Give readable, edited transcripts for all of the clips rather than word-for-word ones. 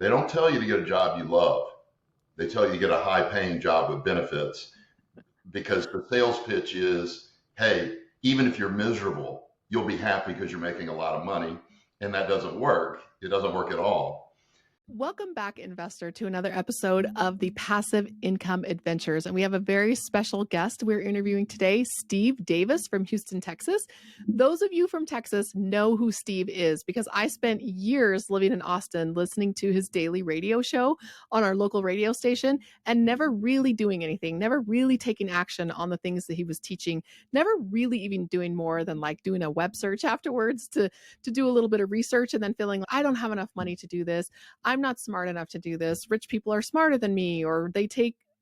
They don't tell you to get a job you love. They tell you to get a high paying job with benefits, because the sales pitch is, hey, even if you're miserable, you'll be happy because you're making a lot of money. And that doesn't work. It doesn't work at all. Welcome back, investor, to another episode of the Passive Income Adventures. And we have a very special guest we're interviewing today, Steve Davis from Houston, Texas. Those of you from Texas know who Steve is because I spent years living in Austin listening to his daily radio show on our local radio station and never really doing anything, never really taking action on the things that he was teaching, never really even doing more than like doing a web search afterwards to do a little bit of research and then feeling, I don't have enough money to do this. I'm not smart enough to do this. Rich people are smarter than me, or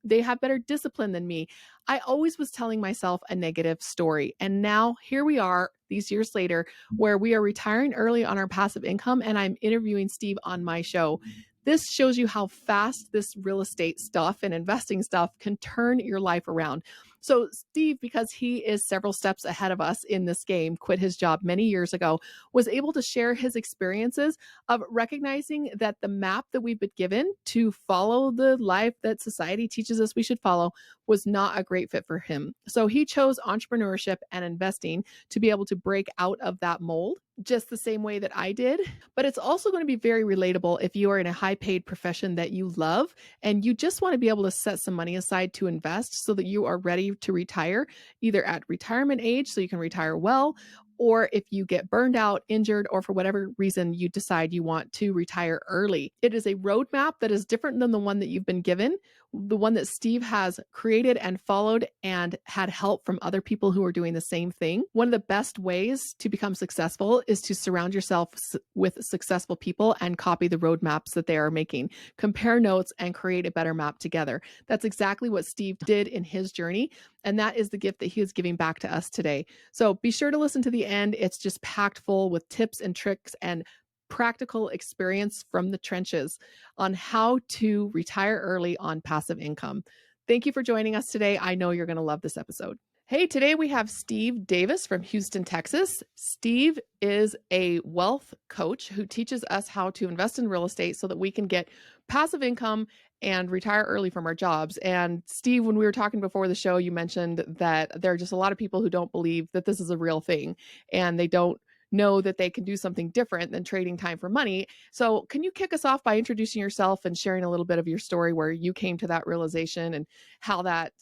they have better discipline than me. I always was telling myself a negative story. And now here we are these years later, where we are retiring early on our passive income, and I'm interviewing Steve on my show. This shows you how fast this real estate stuff and investing stuff can turn your life around. So Steve, because he is several steps ahead of us in this game, quit his job many years ago, was able to share his experiences of recognizing that the map that we've been given to follow the life that society teaches us we should follow was not a great fit for him. So he chose entrepreneurship and investing to be able to break out of that mold, just the same way that I did. But it's also going to be very relatable if you are in a high paid profession that you love and you just want to be able to set some money aside to invest so that you are ready to retire, either at retirement age so you can retire well, or if you get burned out, injured, or for whatever reason you decide you want to retire early. It is a roadmap that is different than the one that you've been given, the one that Steve has created and followed and had help from other people who are doing the same thing. One of the best ways to become successful is to surround yourself with successful people and copy the roadmaps that they are making. Compare notes and create a better map together. That's exactly what Steve did in his journey. And that is the gift that he is giving back to us today. So be sure to listen to the end. It's just packed full with tips and tricks and practical experience from the trenches on how to retire early on passive income. Thank you for joining us today. I know you're going to love this episode. Hey, today we have Steve Davis from Houston, Texas. Steve is a wealth coach who teaches us how to invest in real estate so that we can get passive income and retire early from our jobs. And Steve, when we were talking before the show, you mentioned that there are just a lot of people who don't believe that this is a real thing and they don't know that they can do something different than trading time for money. So can you kick us off by introducing yourself and sharing a little bit of your story where you came to that realization and how that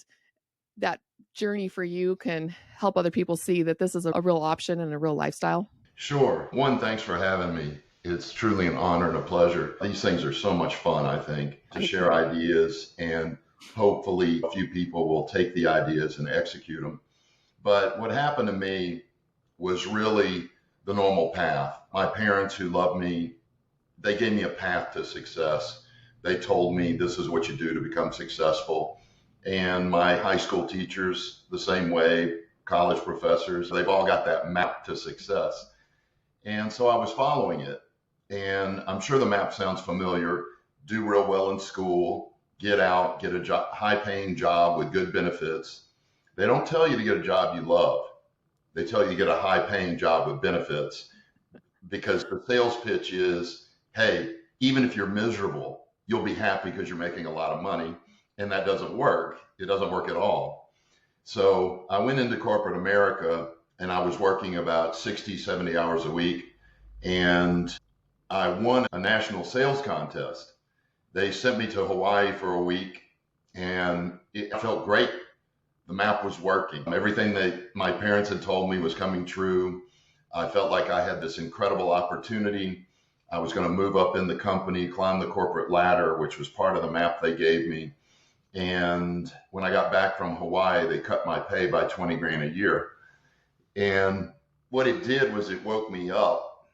journey for you can help other people see that this is a real option and a real lifestyle? Sure. One, thanks for having me. It's truly an honor and a pleasure. These things are so much fun, I think, to share ideas, and hopefully a few people will take the ideas and execute them. But what happened to me was really the normal path. My parents, who loved me, they gave me a path to success. They told me this is what you do to become successful. And my high school teachers, the same way, college professors, they've all got that map to success. And so I was following it. And I'm sure the map sounds familiar. Do real well in school, get out, get a job, high-paying job with good benefits. They don't tell you to get a job you love. They tell you to get a high-paying job with benefits, because the sales pitch is, hey, even if you're miserable, you'll be happy because you're making a lot of money. And that doesn't work. It doesn't work at all. So I went into corporate America and I was working about 60, 70 hours a week. And I won a national sales contest. They sent me to Hawaii for a week and it felt great. The map was working. Everything that my parents had told me was coming true. I felt like I had this incredible opportunity. I was going to move up in the company, climb the corporate ladder, which was part of the map they gave me. And when I got back from Hawaii, they cut my pay by 20 grand a year. And what it did was it woke me up,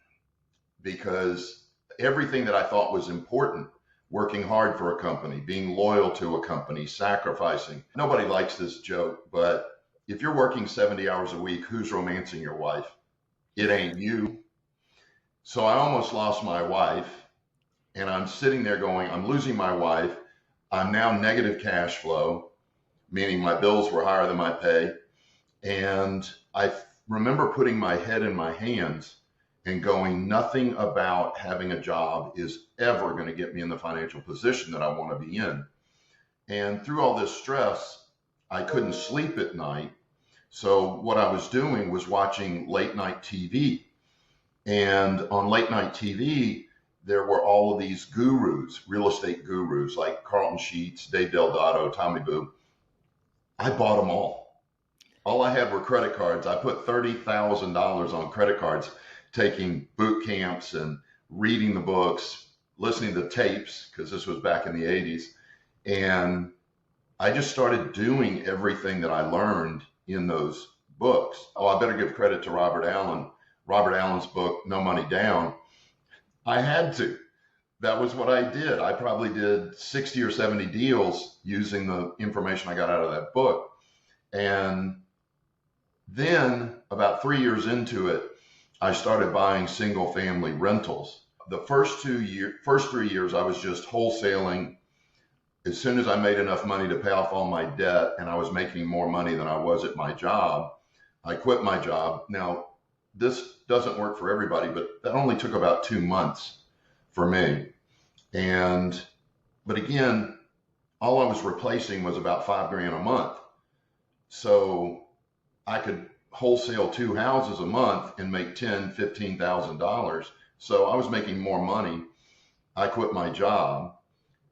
because everything that I thought was important, working hard for a company, being loyal to a company, sacrificing. Nobody likes this joke, but if you're working 70 hours a week, who's romancing your wife? It ain't you. So I almost lost my wife, and I'm sitting there going, I'm losing my wife. I'm now negative cash flow, meaning my bills were higher than my pay. And I remember putting my head in my hands and going, nothing about having a job is ever going to get me in the financial position that I want to be in. And through all this stress, I couldn't sleep at night. So what I was doing was watching late night TV. And on late night TV, there were all of these gurus, real estate gurus like Carlton Sheets, Dave Delgado, Tommy Boo. I bought them all. All I had were credit cards. I put $30,000 on credit cards, taking boot camps and reading the books, listening to tapes, because this was back in the 80s. And I just started doing everything that I learned in those books. Oh, I better give credit to Robert Allen. Robert Allen's book, No Money Down. I had to. That was what I did. I probably did 60 or 70 deals using the information I got out of that book. And then about 3 years into it, I started buying single family rentals. The first 3 years, I was just wholesaling. As soon as I made enough money to pay off all my debt and I was making more money than I was at my job, I quit my job. Now, this doesn't work for everybody, but that only took about 2 months for me. But again, all I was replacing was about $5,000 a month. So I could wholesale 2 houses a month and make $10,000, $15,000. So I was making more money. I quit my job.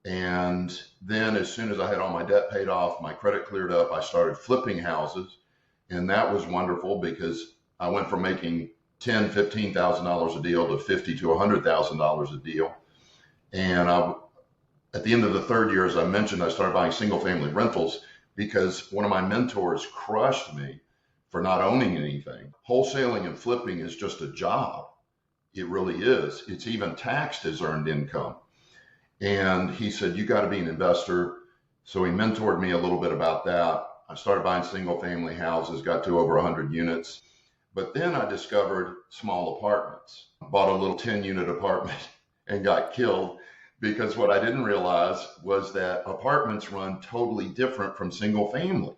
And then as soon as I had all my debt paid off, my credit cleared up, I started flipping houses. And that was wonderful because I went from making $10,000, $15,000 a deal to $50,000 to $100,000 a deal. And at the end of the 3rd year, as I mentioned, I started buying single family rentals because one of my mentors crushed me for not owning anything. Wholesaling and flipping is just a job. It really is. It's even taxed as earned income. And he said, you got to be an investor. So he mentored me a little bit about that. I started buying single family houses, got to over 100 units. But then I discovered small apartments. Bought a little 10-unit apartment and got killed because what I didn't realize was that apartments run totally different from single family.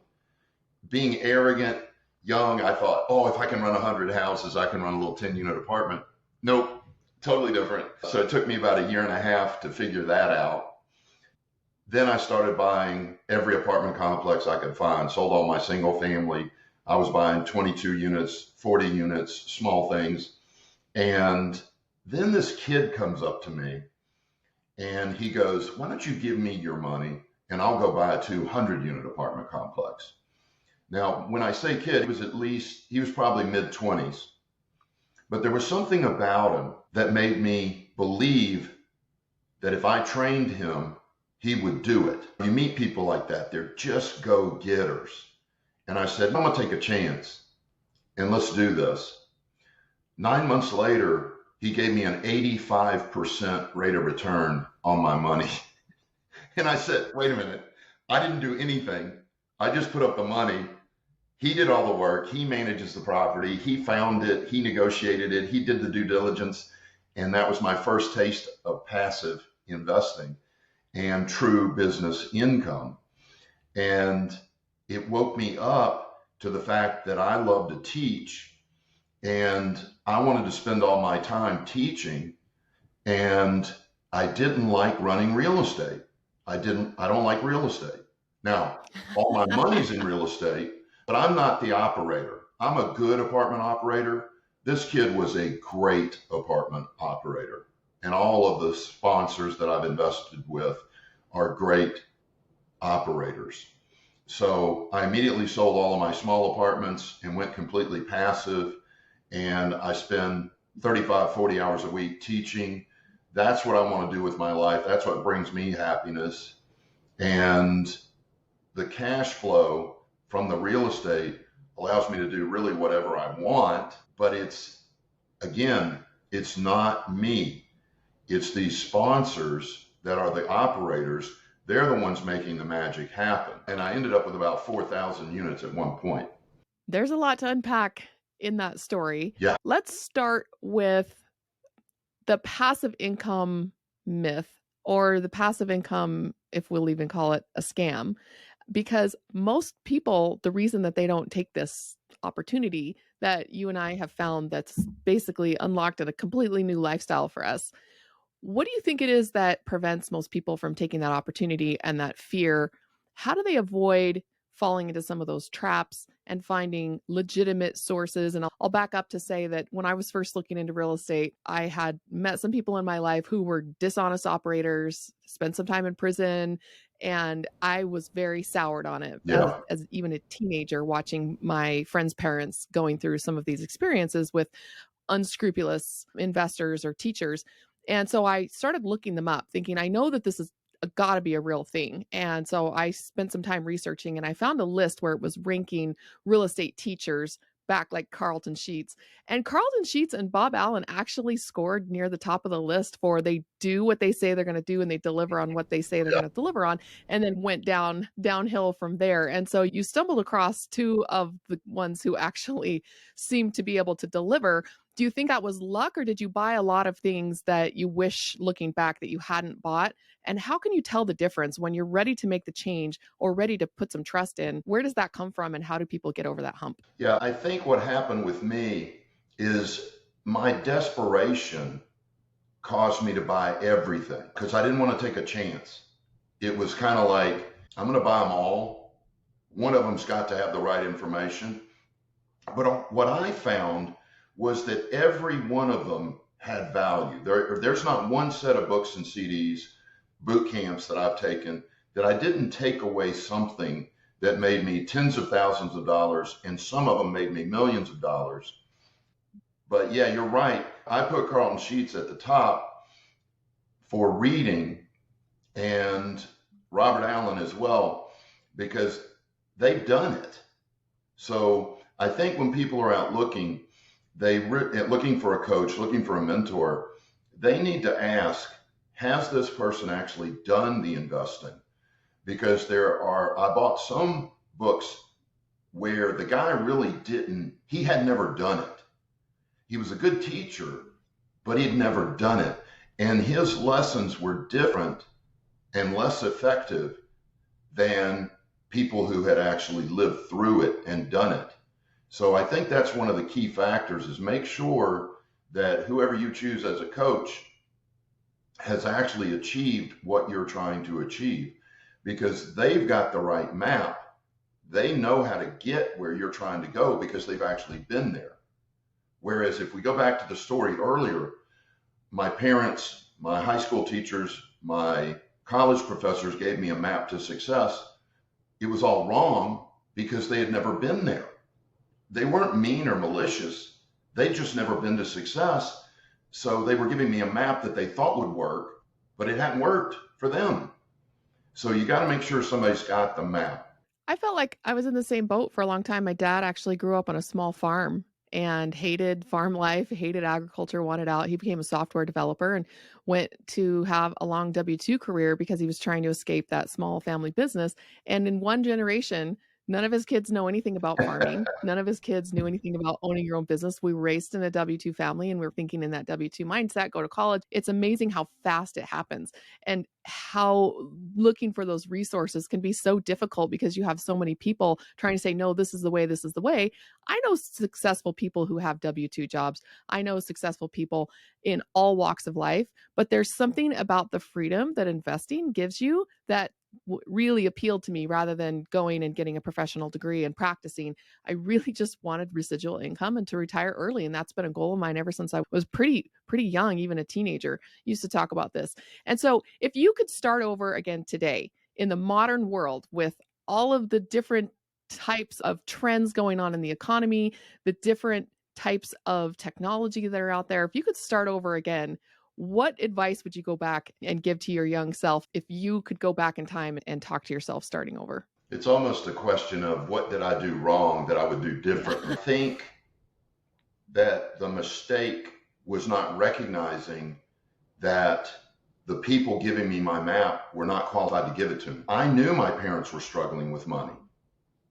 Being arrogant, young, I thought, oh, if I can run 100 houses, I can run a little 10-unit apartment. Nope. Totally different. So it took me about 1.5 years to figure that out. Then I started buying every apartment complex I could find, sold all my single family. I was buying 22 units, 40 units, small things. And then this kid comes up to me and he goes, why don't you give me your money and I'll go buy a 200-unit apartment complex. Now, when I say kid, he was probably mid-20s. But there was something about him that made me believe that if I trained him, he would do it. You meet people like that, they're just go-getters. And I said, I'm going to take a chance and let's do this. 9 months later, he gave me an 85% rate of return on my money. And I said, wait a minute, I didn't do anything. I just put up the money. He did all the work. He manages the property. He found it. He negotiated it. He did the due diligence. And that was my first taste of passive investing and true business income. And it woke me up to the fact that I love to teach and I wanted to spend all my time teaching. And I didn't like running real estate. I don't like real estate. Now, all my money's in real estate. But I'm not the operator. I'm a good apartment operator. This kid was a great apartment operator. And all of the sponsors that I've invested with are great operators. So I immediately sold all of my small apartments and went completely passive. And I spend 35, 40 hours a week teaching. That's what I want to do with my life. That's what brings me happiness. And the cash flow from the real estate allows me to do really whatever I want, but it's not me. It's these sponsors that are the operators. They're the ones making the magic happen. And I ended up with about 4,000 units at one point. There's a lot to unpack in that story. Yeah. Let's start with the passive income myth, or the passive income, if we'll even call it a scam. Because most people, the reason that they don't take this opportunity that you and I have found that's basically unlocked a completely new lifestyle for us. What do you think it is that prevents most people from taking that opportunity and that fear? How do they avoid falling into some of those traps and finding legitimate sources? And I'll back up to say that when I was first looking into real estate, I had met some people in my life who were dishonest operators, spent some time in prison, and I was very soured on it Yeah. as even a teenager, watching my friends' parents going through some of these experiences with unscrupulous investors or teachers. And so I started looking them up, thinking, I know that this is got to be a real thing. And so I spent some time researching and I found a list where it was ranking real estate teachers back like Carlton Sheets. And Carlton Sheets and Bob Allen actually scored near the top of the list for they do what they say they're going to do and they deliver on what they say they're Yeah. going to deliver on, and then went downhill from there. And so you stumbled across two of the ones who actually seem to be able to deliver. Do you think that was luck, or did you buy a lot of things that you wish looking back that you hadn't bought? And how can you tell the difference when you're ready to make the change or ready to put some trust in? Where does that come from and how do people get over that hump? Yeah. I think what happened with me is my desperation caused me to buy everything because I didn't want to take a chance. It was kind of like, I'm going to buy them all. One of them's got to have the right information. But what I found was that every one of them had value. There's not one set of books and CDs, boot camps that I've taken that I didn't take away something that made me tens of thousands of dollars, and some of them made me millions of dollars. But yeah, you're right. I put Carlton Sheets at the top for reading and Robert Allen as well, because they've done it. So I think when people are out looking, looking for a coach, looking for a mentor, they need to ask, has this person actually done the investing? Because I bought some books where the guy really didn't, he had never done it. He was a good teacher, but he'd never done it. And his lessons were different and less effective than people who had actually lived through it and done it. So I think that's one of the key factors is make sure that whoever you choose as a coach has actually achieved what you're trying to achieve, because they've got the right map. They know how to get where you're trying to go because they've actually been there. Whereas if we go back to the story earlier, my parents, my high school teachers, my college professors gave me a map to success. It was all wrong because they had never been there. They weren't mean or malicious. They'd just never been to success. So they were giving me a map that they thought would work, but it hadn't worked for them. So you got to make sure somebody's got the map. I felt like I was in the same boat for a long time. My dad actually grew up on a small farm and hated farm life, hated agriculture, wanted out. He became a software developer and went to have a long W-2 career because he was trying to escape that small family business. And in one generation, none of his kids know anything about farming. None of his kids knew anything about owning your own business. We were raised in a W-2 family and we were thinking in that W-2 mindset, go to college. It's amazing how fast it happens and how looking for those resources can be so difficult because you have so many people trying to say, no, this is the way, this is the way. I know successful people who have W-2 jobs. I know successful people in all walks of life, but there's something about the freedom that investing gives you that really appealed to me rather than going and getting a professional degree and practicing. I really just wanted residual income and to retire early. And that's been a goal of mine ever since I was pretty young, even a teenager. Used to talk about this. And so if you could start over again today in the modern world with all of the different types of trends going on in the economy, the different types of technology that are out there, if you could start over again, what advice would you go back and give to your young self if you could go back in time and talk to yourself starting over? It's almost a question of what did I do wrong that I would do differently. I think that the mistake was not recognizing that the people giving me my map were not qualified to give it to me. I knew my parents were struggling with money.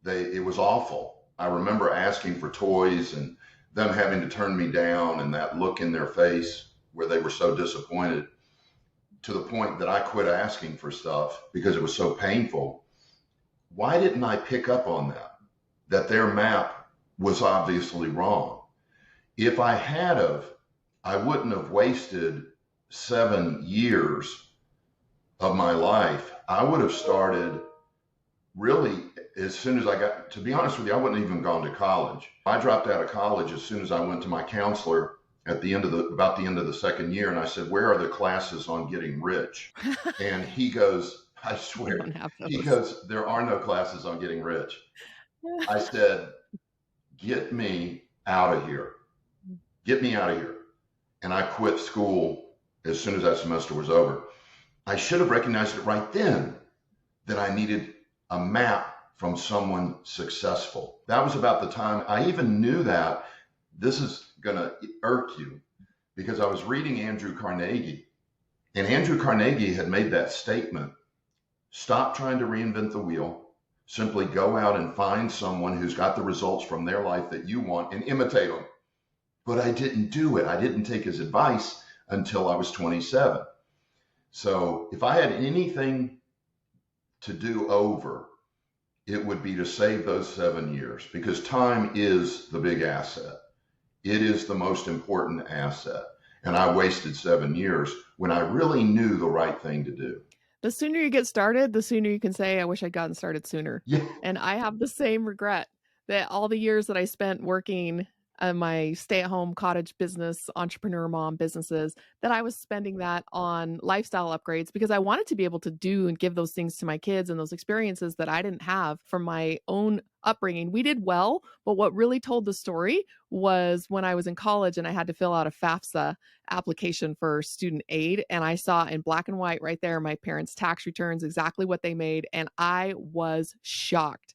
It was awful. I remember asking for toys and them having to turn me down and that look in their face where they were so disappointed, to the point that I quit asking for stuff because it was so painful. Why didn't I pick up on that their map was obviously wrong. If I had of, I wouldn't have wasted 7 years of my life. I would have started really as soon as I got, to be honest with you, I wouldn't even gone to college. I dropped out of college as soon as I went to my counselor at the end of about the end of the second year. And I said, where are the classes on getting rich? And he goes, I I swear, don't have he those. goes, there are no classes on getting rich. I said, get me out of here. Get me out of here. And I quit school as soon as that semester was over. I should have recognized it right then that I needed a map from someone successful. That was about the time I even knew that. This is going to irk you because I was reading Andrew Carnegie, and Andrew Carnegie had made that statement: stop trying to reinvent the wheel. Simply go out and find someone who's got the results from their life that you want and imitate them. But I didn't do it. I didn't take his advice until I was 27. So if I had anything to do over, it would be to save those 7 years, because time is the big asset. It is the most important asset. And I wasted 7 years when I really knew the right thing to do. The sooner you get started, the sooner you can say, I wish I'd gotten started sooner. Yeah. And I have the same regret that all the years that I spent working my stay-at-home cottage business, entrepreneur mom businesses, that I was spending that on lifestyle upgrades because I wanted to be able to do and give those things to my kids and those experiences that I didn't have from my own upbringing. We did well, but what really told the story was when I was in college and I had to fill out a FAFSA application for student aid, and I saw in black and white right there my parents' tax returns, exactly what they made, and I was shocked.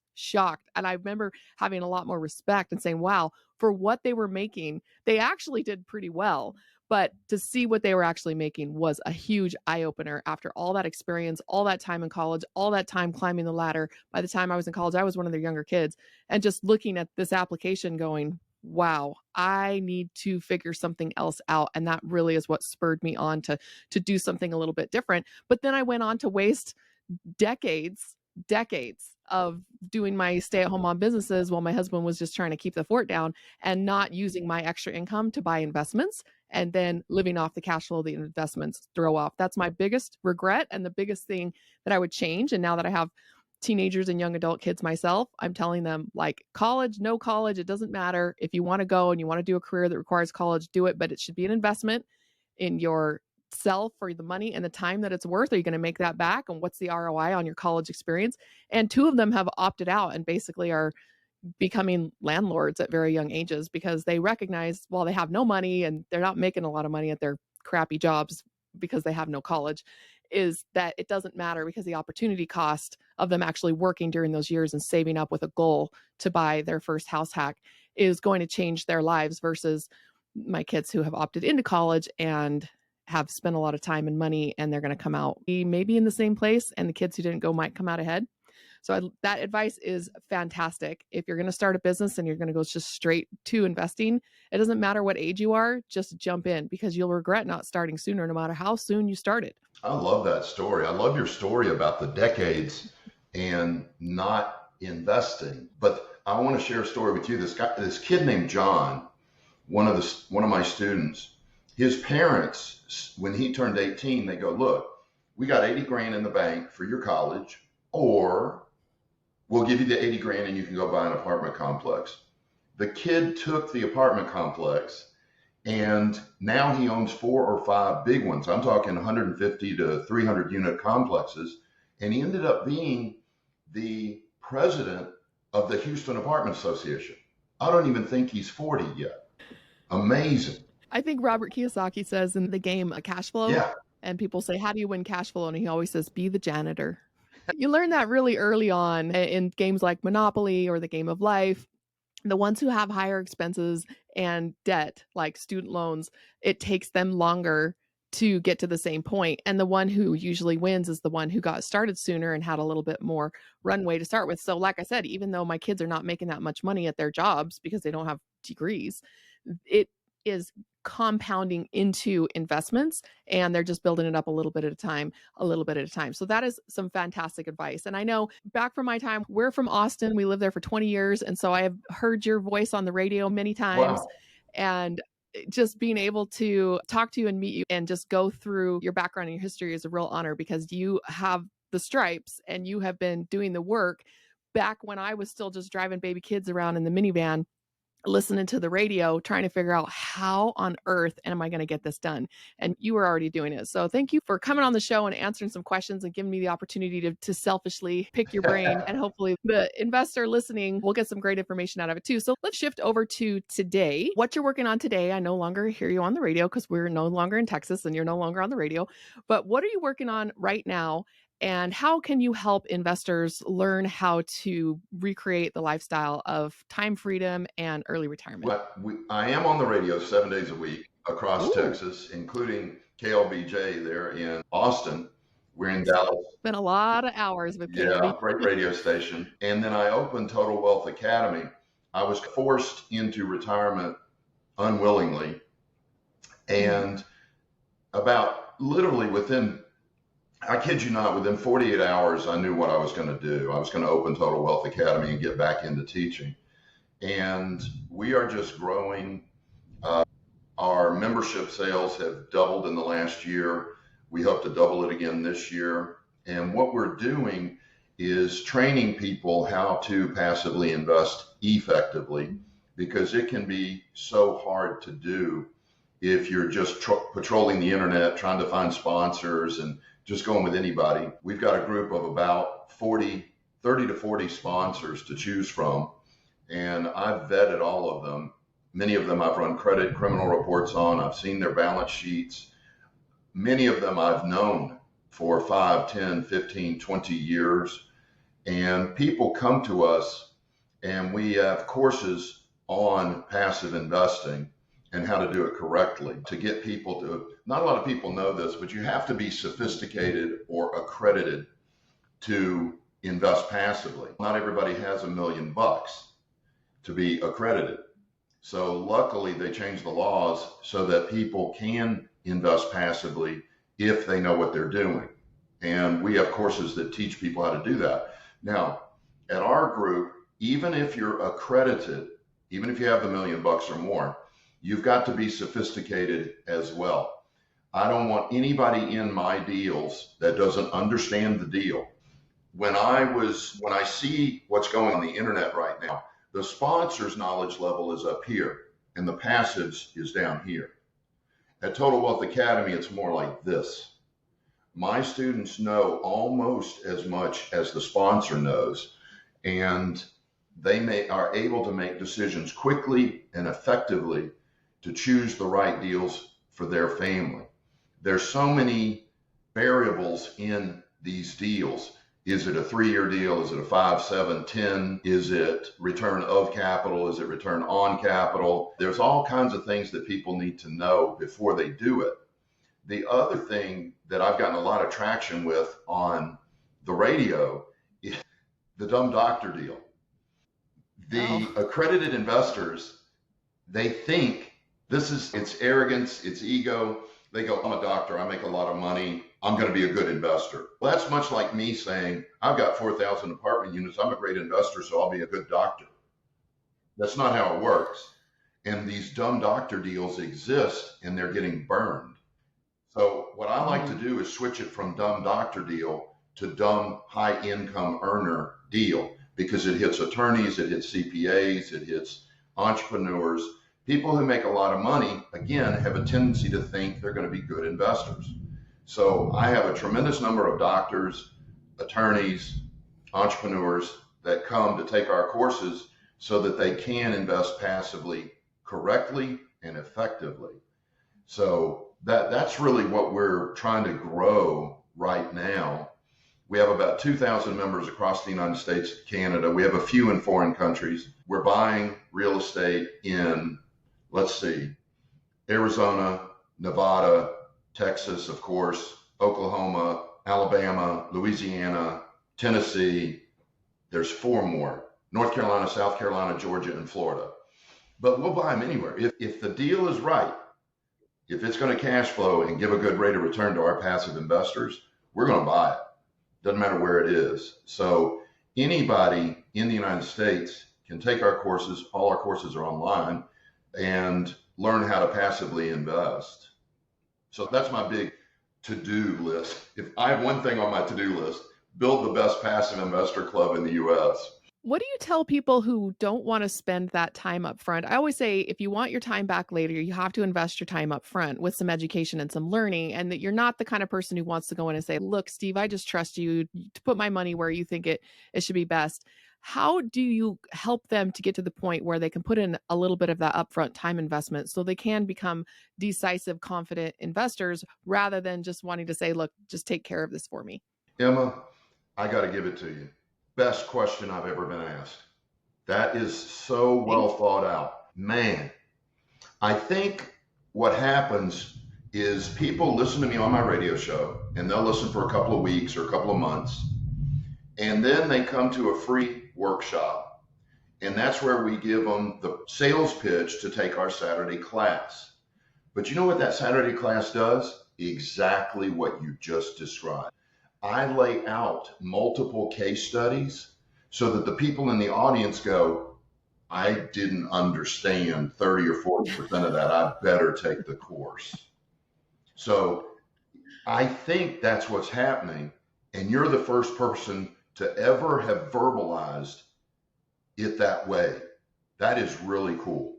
And I remember having a lot more respect and saying, wow, for what they were making, they actually did pretty well. But to see what they were actually making was a huge eye opener after all that experience, all that time in college, all that time climbing the ladder. By the time I was in college, I was one of their younger kids, and just looking at this application going, wow, I need to figure something else out. And that really is what spurred me on to do something a little bit different. But then I went on to waste decades of doing my stay-at-home mom businesses while my husband was just trying to keep the fort down and not using my extra income to buy investments and then living off the cash flow the investments throw off. That's my biggest regret and the biggest thing that I would change. And now that I have teenagers and young adult kids myself, I'm telling them, like, college, no college, it doesn't matter. If you want to go and you want to do a career that requires college, do it, but it should be an investment in your self for the money and the time that it's worth. Are you going to make that back? And what's the ROI on your college experience? And two of them have opted out and basically are becoming landlords at very young ages because they recognize while they have no money and they're not making a lot of money at their crappy jobs because they have no college, is that it doesn't matter because the opportunity cost of them actually working during those years and saving up with a goal to buy their first house hack is going to change their lives versus my kids who have opted into college and have spent a lot of time and money, and they're going to come out maybe in the same place, and the kids who didn't go might come out ahead. So that advice is fantastic. If you're going to start a business and you're going to go just straight to investing, it doesn't matter what age you are, just jump in because you'll regret not starting sooner no matter how soon you started. I love that story. I love your story about the decades and not investing. But I want to share a story with you. This kid named John, one of my students, his parents, when he turned 18, they go, look, we got 80 grand in the bank for your college, or we'll give you the 80 grand and you can go buy an apartment complex. The kid took the apartment complex and now he owns 4 or 5 big ones. I'm talking 150 to 300 unit complexes. And he ended up being the president of the Houston Apartment Association. I don't even think he's 40 yet. Amazing. I think Robert Kiyosaki says in the game Cash Flow, Yeah. and people say, how do you win cash flow? And he always says, be the janitor. You learn that really early on in games like Monopoly or the Game of Life. The ones who have higher expenses and debt, like student loans, it takes them longer to get to the same point. And the one who usually wins is the one who got started sooner and had a little bit more runway to start with. So like I said, even though my kids are not making that much money at their jobs because they don't have degrees, it is compounding into investments, and they're just building it up a little bit at a time, a little bit at a time. So that is some fantastic advice. And I know back from my time, we're from Austin. We lived there for 20 years. And so I have heard your voice on the radio many times. Wow. And just being able to talk to you and meet you and just go through your background and your history is a real honor, because you have the stripes and you have been doing the work back when I was still just driving baby kids around in the minivan, listening to the radio, trying to figure out how on earth am I going to get this done? And you were already doing it. So thank you for coming on the show and answering some questions and giving me the opportunity to selfishly pick your brain. And hopefully the investor listening will get some great information out of it too. So let's shift over to today. What you're working on today. I no longer hear you on the radio because we're no longer in Texas and you're no longer on the radio. But what are you working on right now? And how can you help investors learn how to recreate the lifestyle of time freedom and early retirement? I am on the radio 7 days a week across Ooh. Texas, including KLBJ there in Austin. We're in Dallas. Been a lot of hours with Yeah, KLB. great radio station. And then I opened Total Wealth Academy. I was forced into retirement unwillingly. And about literally within, I kid you not, within 48 hours, I knew what I was going to do. I was going to open Total Wealth Academy and get back into teaching. And we are just growing. Our membership sales have doubled in the last year. We hope to double it again this year. And what we're doing is training people how to passively invest effectively, because it can be so hard to do if you're just patrolling the internet, trying to find sponsors and just going with anybody. We've got a group of about 30 to 40 sponsors to choose from, and I've vetted all of them. Many of them I've run credit criminal reports on. I've seen their balance sheets. Many of them I've known for 5, 10, 15, 20 years. And people come to us and we have courses on passive investing and how to do it correctly to get people to, not a lot of people know this, but you have to be sophisticated or accredited to invest passively. Not everybody has $1 million to be accredited. So luckily they changed the laws so that people can invest passively if they know what they're doing. And we have courses that teach people how to do that. Now, at our group, even if you're accredited, even if you have the $1 million or more, you've got to be sophisticated as well. I don't want anybody in my deals that doesn't understand the deal. When I see what's going on the internet right now, the sponsor's knowledge level is up here and the passives is down here. At Total Wealth Academy, it's more like this. My students know almost as much as the sponsor knows, and they are able to make decisions quickly and effectively to choose the right deals for their family. There's so many variables in these deals. Is it a 3-year deal? Is it a 5, 7, 10? Is it return of capital? Is it return on capital? There's all kinds of things that people need to know before they do it. The other thing that I've gotten a lot of traction with on the radio is the dumb doctor deal. The accredited investors, they think it's arrogance, it's ego. They go, I'm a doctor, I make a lot of money, I'm going to be a good investor. Well, that's much like me saying, I've got 4,000 apartment units, I'm a great investor, so I'll be a good doctor. That's not how it works. And these dumb doctor deals exist and they're getting burned. So what I like to do is switch it from dumb doctor deal to dumb high income earner deal, because it hits attorneys, it hits CPAs, it hits entrepreneurs. People who make a lot of money, again, have a tendency to think they're going to be good investors. So I have a tremendous number of doctors, attorneys, entrepreneurs that come to take our courses so that they can invest passively, correctly, and effectively. So that's really what we're trying to grow right now. We have about 2,000 members across the United States, Canada. We have a few in foreign countries. We're buying real estate in, Arizona, Nevada, Texas, of course, Oklahoma, Alabama, Louisiana, Tennessee. There's 4 more: North Carolina, South Carolina, Georgia, and Florida. but we'll buy them anywhere. If the deal is right, if it's going to cash flow and give a good rate of return to our passive investors, we're going to buy it. Doesn't matter where it is. So anybody in the United States can take our courses. All our courses are online, and learn how to passively invest. So that's my big to-do list. If I have one thing on my to-do list, build the best passive investor club in the US. What do you tell people who don't want to spend that time up front? I always say if you want your time back later, you have to invest your time up front with some education and some learning, and that you're not the kind of person who wants to go in and say, look, Steve, I just trust you to put my money where you think it should be best. How do you help them to get to the point where they can put in a little bit of that upfront time investment so they can become decisive, confident investors rather than just wanting to say, look, just take care of this for me? Emma, I got to give it to you. Best question I've ever been asked. That is so well thought out. Man, I think what happens is people listen to me on my radio show, and they'll listen for a couple of weeks or a couple of months, and then they come to a free workshop, and that's where we give them the sales pitch to take our Saturday class. But you know what that Saturday class does? Exactly what you just described. I lay out multiple case studies so that the people in the audience go, I didn't understand 30 or 40% of that. I better take the course. So I think that's what's happening. And you're the first person to ever have verbalized it that way. That is really cool.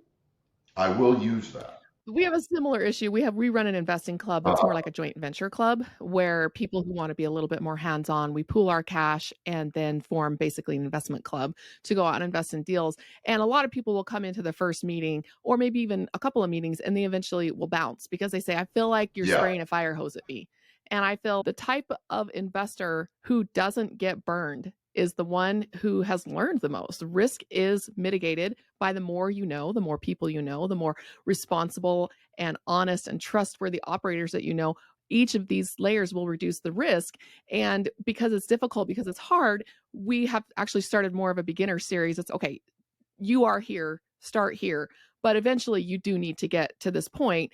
I will use that. We have a similar issue. We run an investing club that's more like a joint venture club where people who want to be a little bit more hands-on, we pool our cash and then form basically an investment club to go out and invest in deals. And a lot of people will come into the first meeting or maybe even a couple of meetings and they eventually will bounce because they say, I feel like you're spraying a fire hose at me. And I feel the type of investor who doesn't get burned is the one who has learned the most. Risk is mitigated by the more you know, the more people you know, the more responsible and honest and trustworthy operators that you know. Each of these layers will reduce the risk. And because it's difficult, because it's hard, we have actually started more of a beginner series. It's okay, you are here, start here. But eventually you do need to get to this point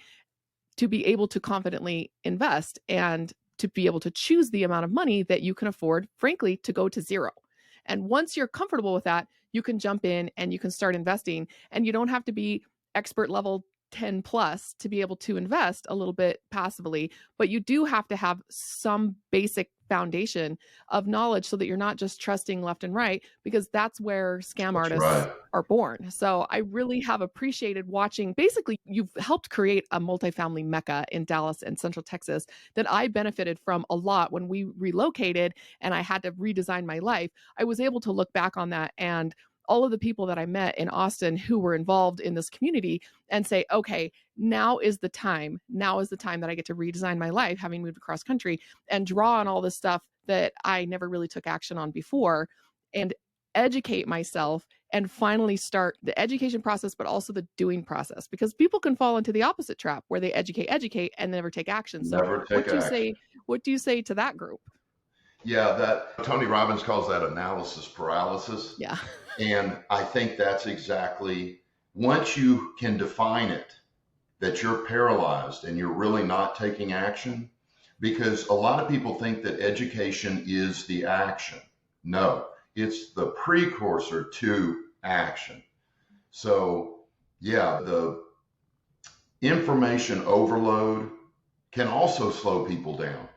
to be able to confidently invest and to be able to choose the amount of money that you can afford, frankly, to go to zero. And once you're comfortable with that, you can jump in and you can start investing. And you don't have to be expert level 10 plus to be able to invest a little bit passively, but you do have to have some basic foundation of knowledge so that you're not just trusting left and right, because that's where scam artists are born. So I really have appreciated watching. Basically, you've helped create a multifamily mecca in Dallas and Central Texas that I benefited from a lot when we relocated and I had to redesign my life. I was able to look back on that and all of the people that I met in Austin who were involved in this community and say, okay, now is the time. Now is the time that I get to redesign my life, having moved across country, and draw on all this stuff that I never really took action on before and educate myself and finally start the education process, but also the doing process, because people can fall into the opposite trap where they educate and never take action. So what do you say to that group? Yeah, that Tony Robbins calls that analysis paralysis. Yeah. And I think that's exactly, once you can define it, that you're paralyzed and you're really not taking action, because a lot of people think that education is the action. No, it's the precursor to action. So yeah, the information overload can also slow people down.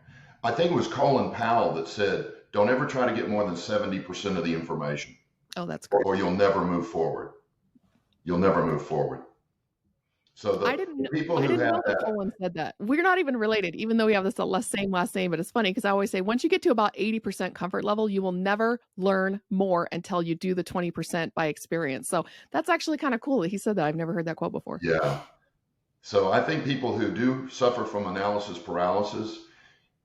I think it was Colin Powell that said, don't ever try to get more than 70% of the information. Oh, that's great. Or you'll never move forward. You'll never move forward. So I didn't know that Colin said that. We're not even related, even though we have this same last name. But it's funny because I always say once you get to about 80% comfort level, you will never learn more until you do the 20% by experience. So that's actually kind of cool that he said that. I've never heard that quote before. Yeah. So I think people who do suffer from analysis paralysis,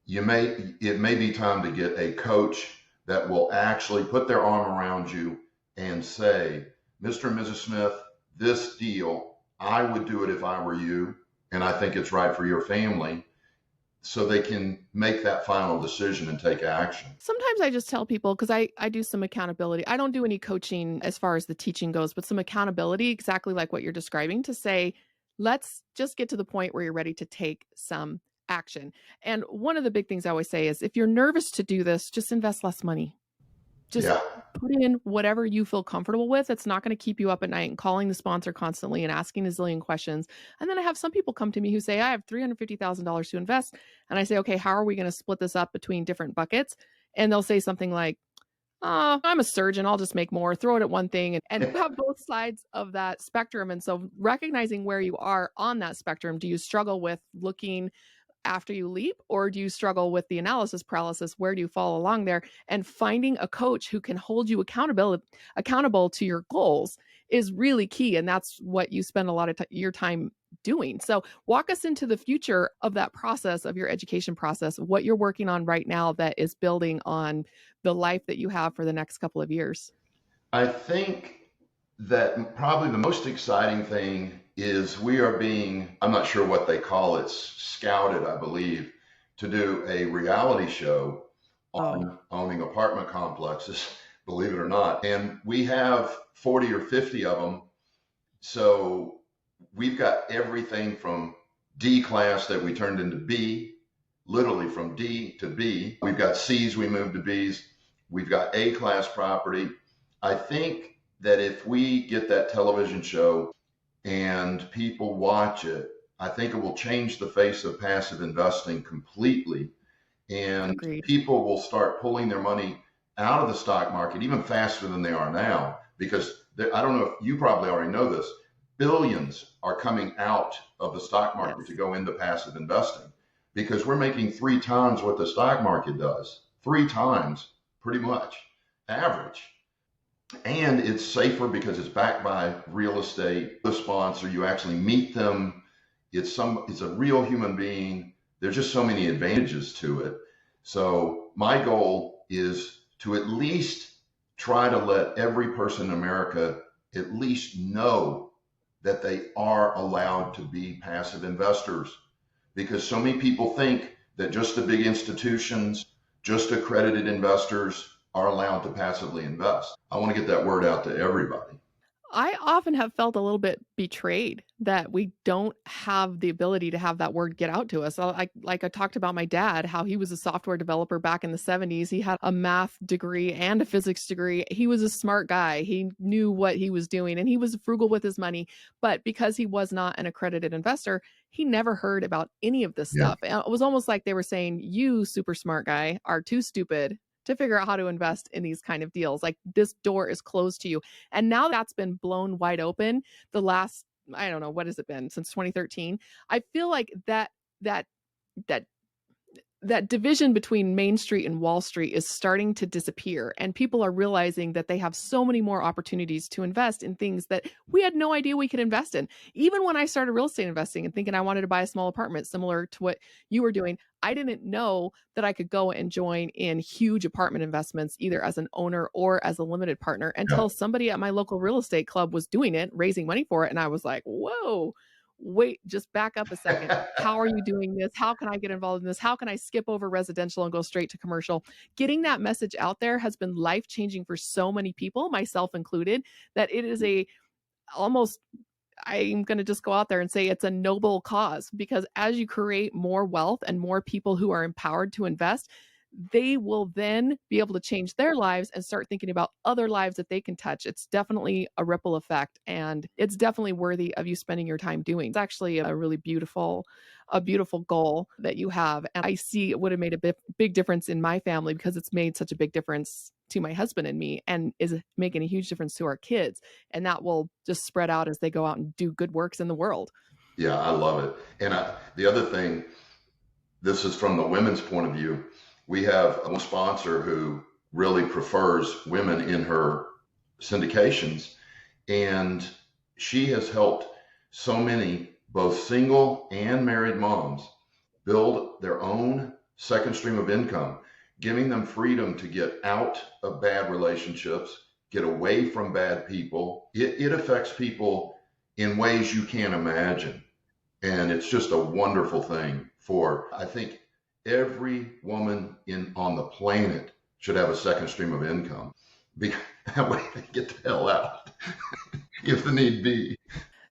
it may be time to get a coach that will actually put their arm around you and say, Mr. and Mrs. Smith, this deal, I would do it if I were you, and I think it's right for your family. so they can make that final decision and take action. Sometimes I just tell people, because I do some accountability. I don't do any coaching as far as the teaching goes, but some accountability, exactly like what you're describing, to say, let's just get to the point where you're ready to take some action. And one of the big things I always say is, if you're nervous to do this, just invest less money. Just Yeah. put in whatever you feel comfortable with. It's not going to keep you up at night and calling the sponsor constantly and asking a zillion questions. And then I have some people come to me who say, I have $350,000 to invest. And I say, okay, how are we going to split this up between different buckets? And they'll say something like, oh, I'm a surgeon, I'll just make more, throw it at one thing. And you have both sides of that spectrum. And so recognizing where you are on that spectrum, do you struggle with looking after you leap, or do you struggle with the analysis paralysis? Where do you fall along there? And finding a coach who can hold you accountable to your goals is really key. And that's what you spend a lot of your time doing. So walk us into the future of that process, of your education process, what you're working on right now that is building on the life that you have for the next couple of years. I think that probably the most exciting thing is we are being, I'm not sure what they call it, scouted, I believe, to do a reality show on owning apartment complexes, believe it or not. And we have 40 or 50 of them. So we've got everything from D class that we turned into B, literally from D to B. We've got C's we moved to B's. We've got A class property. I think that if we get that television show and people watch it, I think it will change the face of passive investing completely. And Agreed. people will start pulling their money out of the stock market even faster than they are now, because I don't know if you probably already know this, billions are coming out of the stock market to go into passive investing, because we're making 3 times what the stock market does, 3 times pretty much average. And it's safer because it's backed by real estate. The sponsor, you actually meet them. It's a real human being. There's just so many advantages to it. So my goal is to at least try to let every person in America at least know that they are allowed to be passive investors, because so many people think that just the big institutions, just accredited investors are allowed to passively invest. I want to get that word out to everybody. I often have felt a little bit betrayed that we don't have the ability to have that word get out to us. Like I talked about my dad, how he was a software developer back in the 70s. He had a math degree and a physics degree. He was a smart guy. He knew what he was doing and he was frugal with his money. But because he was not an accredited investor, he never heard about any of this stuff. And it was almost like they were saying, you super smart guy are too stupid to figure out how to invest in these kind of deals. Like, this door is closed to you. And now that's been blown wide open the last, I don't know, what has it been, since 2013? I feel like that division between Main Street and Wall Street is starting to disappear, and people are realizing that they have so many more opportunities to invest in things that we had no idea we could invest in. Even when I started real estate investing and thinking I wanted to buy a small apartment similar to what you were doing, I didn't know that I could go and join in huge apartment investments either as an owner or as a limited partner until somebody at my local real estate club was doing it, raising money for it. And I was like, whoa, wait, just back up a second. How are you doing this? How can I get involved in this? How can I skip over residential and go straight to commercial? Getting that message out there has been life-changing for so many people, myself included, that it is I'm going to just go out there and say it's a noble cause, because as you create more wealth and more people who are empowered to invest, they will then be able to change their lives and start thinking about other lives that they can touch. It's definitely a ripple effect, and it's definitely worthy of you spending your time doing. It's actually a really beautiful goal that you have. And I see it would have made a big difference in my family, because it's made such a big difference to my husband and me, and is making a huge difference to our kids. And that will just spread out as they go out and do good works in the world. Yeah, I love it. And the other thing, this is from the women's point of view. We have a sponsor who really prefers women in her syndications, and she has helped so many, both single and married moms, build their own second stream of income, giving them freedom to get out of bad relationships, get away from bad people. It affects people in ways you can't imagine. And it's just a wonderful thing for, I think, Every woman on the planet should have a second stream of income. That way they get the hell out if the need be.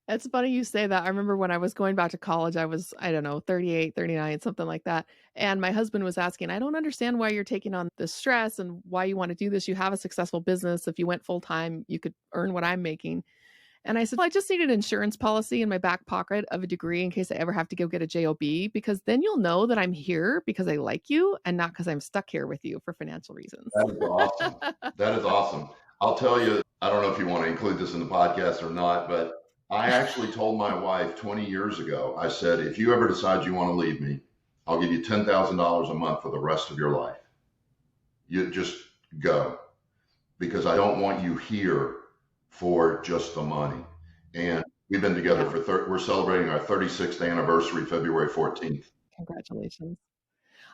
It's funny you say that. I remember when I was going back to college, I was, I don't know, 38, 39, something like that. And my husband was asking, I don't understand why you're taking on this stress and why you want to do this. You have a successful business. If you went full time, you could earn what I'm making. And I said, well, I just need an insurance policy in my back pocket of a degree in case I ever have to go get a job, because then you'll know that I'm here because I like you and not because I'm stuck here with you for financial reasons. That is awesome. That is awesome. I'll tell you, I don't know if you want to include this in the podcast or not, but I actually told my wife 20 years ago, I said, if you ever decide you want to leave me, I'll give you $10,000 a month for the rest of your life. You just go, because I don't want you here for just the money. And we've been together for we're celebrating our 36th anniversary, February 14th. Congratulations.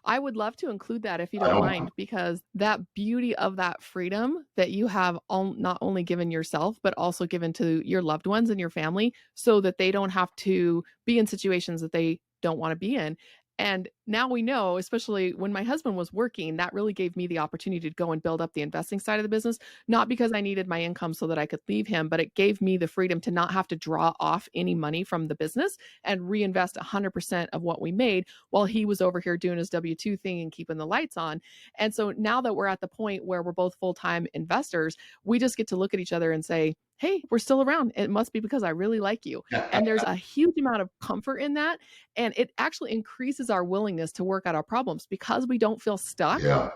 I would love to include that if you don't mind, because that beauty of that freedom that you have not only given yourself, but also given to your loved ones and your family so that they don't have to be in situations that they don't want to be in. And now we know, especially when my husband was working, that really gave me the opportunity to go and build up the investing side of the business, not because I needed my income so that I could leave him, but it gave me the freedom to not have to draw off any money from the business and reinvest 100% of what we made while he was over here doing his W-2 thing and keeping the lights on. And so now that we're at the point where we're both full-time investors, we just get to look at each other and say, hey, we're still around. It must be because I really like you. And there's a huge amount of comfort in that. And it actually increases our willingness to work out our problems because we don't feel stuck. Yeah.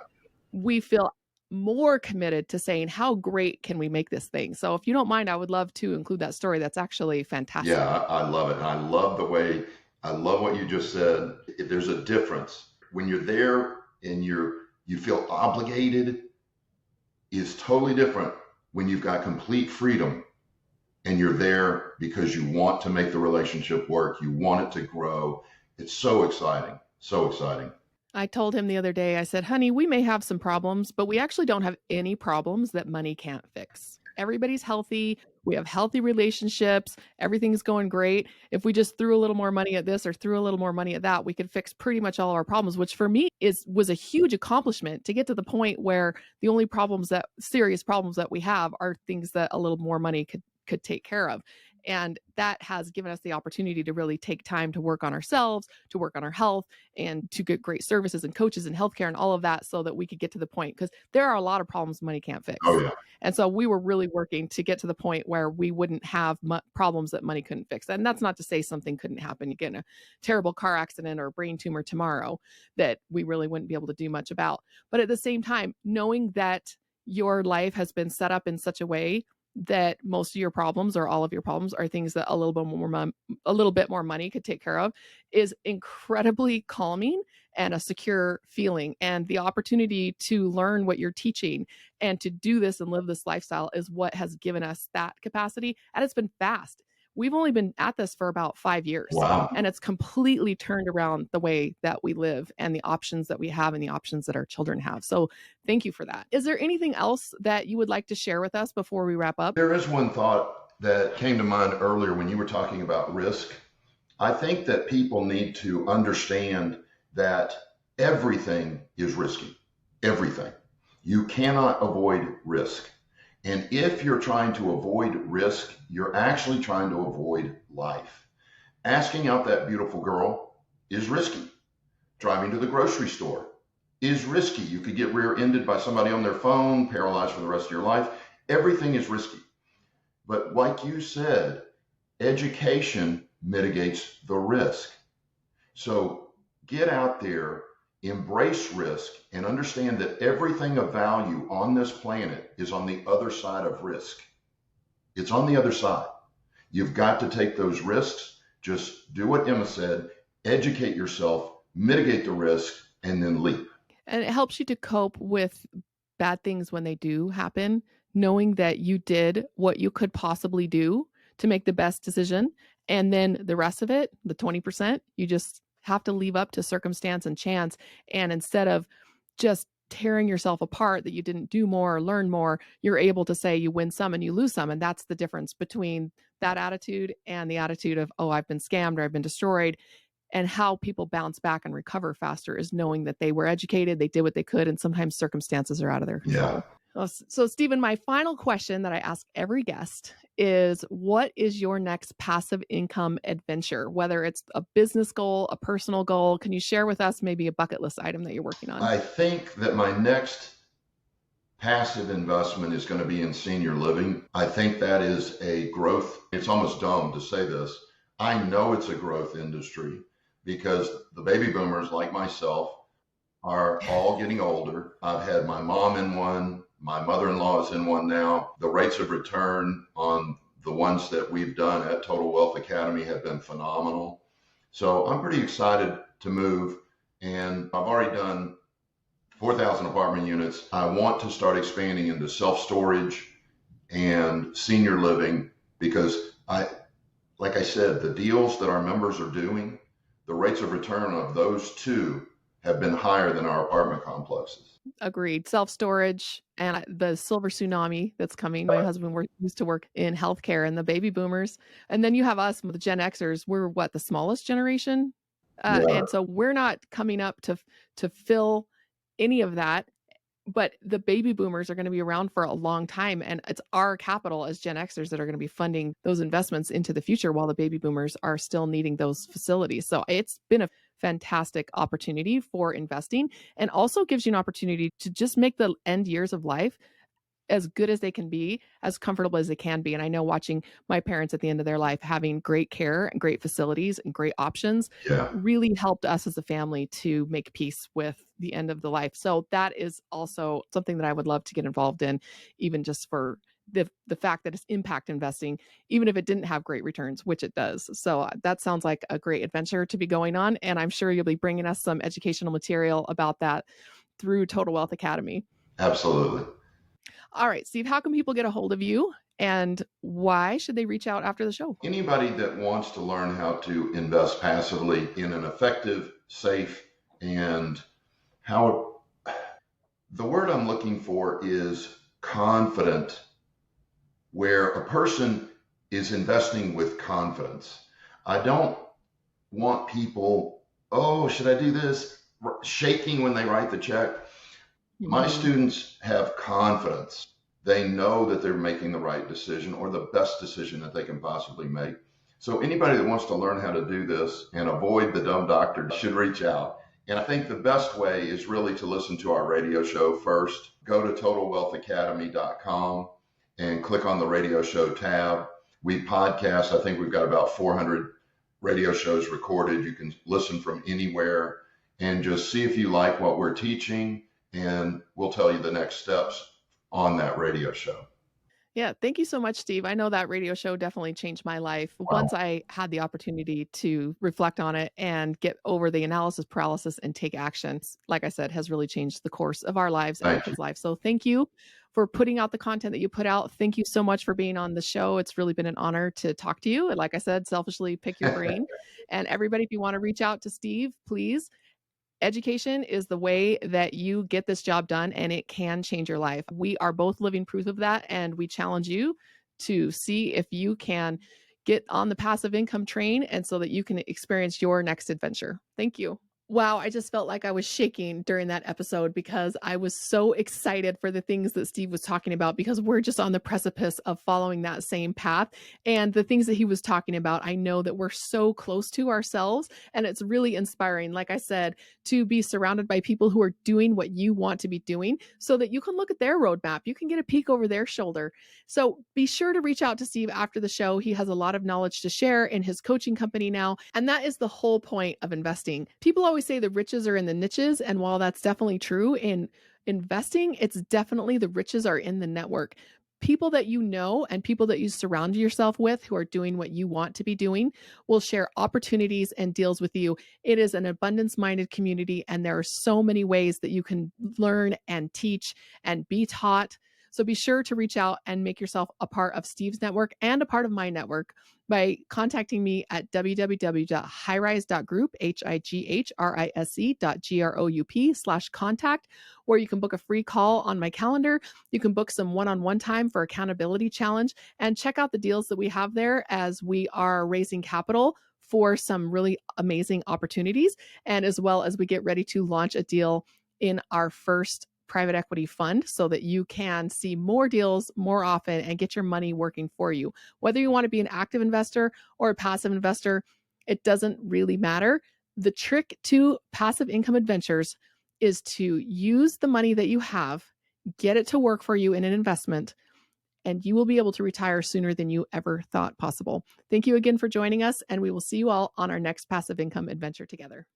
We feel more committed to saying, how great can we make this thing? So if you don't mind, I would love to include that story. That's actually fantastic. Yeah, I love it. And I love I love what you just said. There's a difference when you're there and you feel obligated is totally different when you've got complete freedom and you're there because you want to make the relationship work. You want it to grow. It's so exciting. So exciting. I told him the other day, I said, honey, we may have some problems, but we actually don't have any problems that money can't fix. Everybody's healthy. We have healthy relationships. Everything's going great. If we just threw a little more money at this or threw a little more money at that, we could fix pretty much all of our problems, which for me was a huge accomplishment to get to the point where the only serious problems that we have are things that a little more money could take care of. And that has given us the opportunity to really take time to work on ourselves, to work on our health, and to get great services and coaches and healthcare and all of that so that we could get to the point, because there are a lot of problems money can't fix. Oh, yeah. And so we were really working to get to the point where we wouldn't have problems that money couldn't fix. And that's not to say something couldn't happen. You get in a terrible car accident or a brain tumor tomorrow that we really wouldn't be able to do much about. But at the same time, knowing that your life has been set up in such a way that most of your problems or all of your problems are things that a little bit more money could take care of is incredibly calming and a secure feeling. And the opportunity to learn what you're teaching and to do this and live this lifestyle is what has given us that capacity. And it's been fast. We've only been at this for about 5 years. Wow. And it's completely turned around the way that we live and the options that we have and the options that our children have. So thank you for that. Is there anything else that you would like to share with us before we wrap up? There is one thought that came to mind earlier when you were talking about risk. I think that people need to understand that everything is risky. Everything. You cannot avoid risk. And if you're trying to avoid risk, you're actually trying to avoid life. Asking out that beautiful girl is risky. Driving to the grocery store is risky. You could get rear-ended by somebody on their phone, paralyzed for the rest of your life. Everything is risky. But like you said, education mitigates the risk. So get out there, embrace risk, and understand that everything of value on this planet is on the other side of risk. It's on the other side. You've got to take those risks. Just do what Emma said, educate yourself, mitigate the risk, and then leap. And it helps you to cope with bad things when they do happen, knowing that you did what you could possibly do to make the best decision. And then the rest of it, the 20%, you just have to leave up to circumstance and chance. And instead of just tearing yourself apart that you didn't do more or learn more, you're able to say you win some and you lose some. And that's the difference between that attitude and the attitude of, oh, I've been scammed or I've been destroyed. and how people bounce back and recover faster is knowing that they were educated, they did what they could, and sometimes circumstances are out of their control. So, Stephen, my final question that I ask every guest is, what is your next passive income adventure? Whether it's a business goal, a personal goal, can you share with us maybe a bucket list item that you're working on? I think that my next passive investment is going to be in senior living. I think that is a growth. It's almost dumb to say this. I know it's a growth industry because the baby boomers like myself are all getting older. I've had my mom in one, my mother-in-law is in one now. The rates of return on the ones that we've done at Total Wealth Academy have been phenomenal. So I'm pretty excited to move, and I've already done 4,000 apartment units. I want to start expanding into self-storage and senior living because like I said, the deals that our members are doing, the rates of return of those two have been higher than our apartment complexes. Agreed. Self-storage and the silver tsunami that's coming. My husband used to work in healthcare, and the baby boomers. And then you have us, the Gen Xers. We're what, the smallest generation? Yeah. And so we're not coming up to fill any of that. But the baby boomers are going to be around for a long time. And it's our capital as Gen Xers that are going to be funding those investments into the future while the baby boomers are still needing those facilities. So it's been a fantastic opportunity for investing, and also gives you an opportunity to just make the end years of life as good as they can be, as comfortable as they can be. And I know, watching my parents at the end of their life having great care and great facilities and great options really helped us as a family to make peace with the end of the life. So that is also something that I would love to get involved in, even just for the fact that it's impact investing, even if it didn't have great returns, which it does. So that sounds like a great adventure to be going on. And I'm sure you'll be bringing us some educational material about that through Total Wealth Academy. Absolutely. All right, Steve, how can people get a hold of you, and why should they reach out after the show? Anybody that wants to learn how to invest passively in an effective, safe, and the word I'm looking for is confident, where a person is investing with confidence. I don't want people, oh, should I do this? Shaking when they write the check. My students have confidence. They know that they're making the right decision, or the best decision that they can possibly make. So anybody that wants to learn how to do this and avoid the dumb doctor should reach out. And I think the best way is really to listen to our radio show first. Go to totalwealthacademy.com and click on the radio show tab. We podcast. I think we've got about 400 radio shows recorded. You can listen from anywhere and just see if you like what we're teaching, and we'll tell you the next steps on that radio show. Yeah, thank you so much, Steve. I know that radio show definitely changed my life. Once I had the opportunity to reflect on it and get over the analysis paralysis and take action, like I said, has really changed the course of our lives and our kids' lives. So thank you for putting out the content that you put out. Thank you so much for being on the show. It's really been an honor to talk to you. And like I said, selfishly pick your brain. And everybody, if you want to reach out to Steve, please. Education is the way that you get this job done, and it can change your life. We are both living proof of that, and we challenge you to see if you can get on the passive income train, and so that you can experience your next adventure. Thank you. Wow, I just felt like I was shaking during that episode because I was so excited for the things that Steve was talking about, because we're just on the precipice of following that same path. And the things that he was talking about, I know that we're so close to ourselves, and it's really inspiring, like I said, to be surrounded by people who are doing what you want to be doing, so that you can look at their roadmap. You can get a peek over their shoulder. So be sure to reach out to Steve after the show. He has a lot of knowledge to share in his coaching company now. And that is the whole point of investing. People always say the riches are in the niches. And while that's definitely true in investing, it's definitely the riches are in the network. People that you know and people that you surround yourself with who are doing what you want to be doing will share opportunities and deals with you. It is an abundance-minded community, and there are so many ways that you can learn and teach and be taught. So be sure to reach out and make yourself a part of Steve's network and a part of my network by contacting me at www.highrise.group, HIGHRISE.GROUP/contact, where you can book a free call on my calendar. You can book some one-on-one time for accountability challenge, and check out the deals that we have there as we are raising capital for some really amazing opportunities. And as well as we get ready to launch a deal in our first private equity fund so that you can see more deals more often and get your money working for you. Whether you want to be an active investor or a passive investor, it doesn't really matter. The trick to passive income adventures is to use the money that you have, get it to work for you in an investment, and you will be able to retire sooner than you ever thought possible. Thank you again for joining us, and we will see you all on our next passive income adventure together.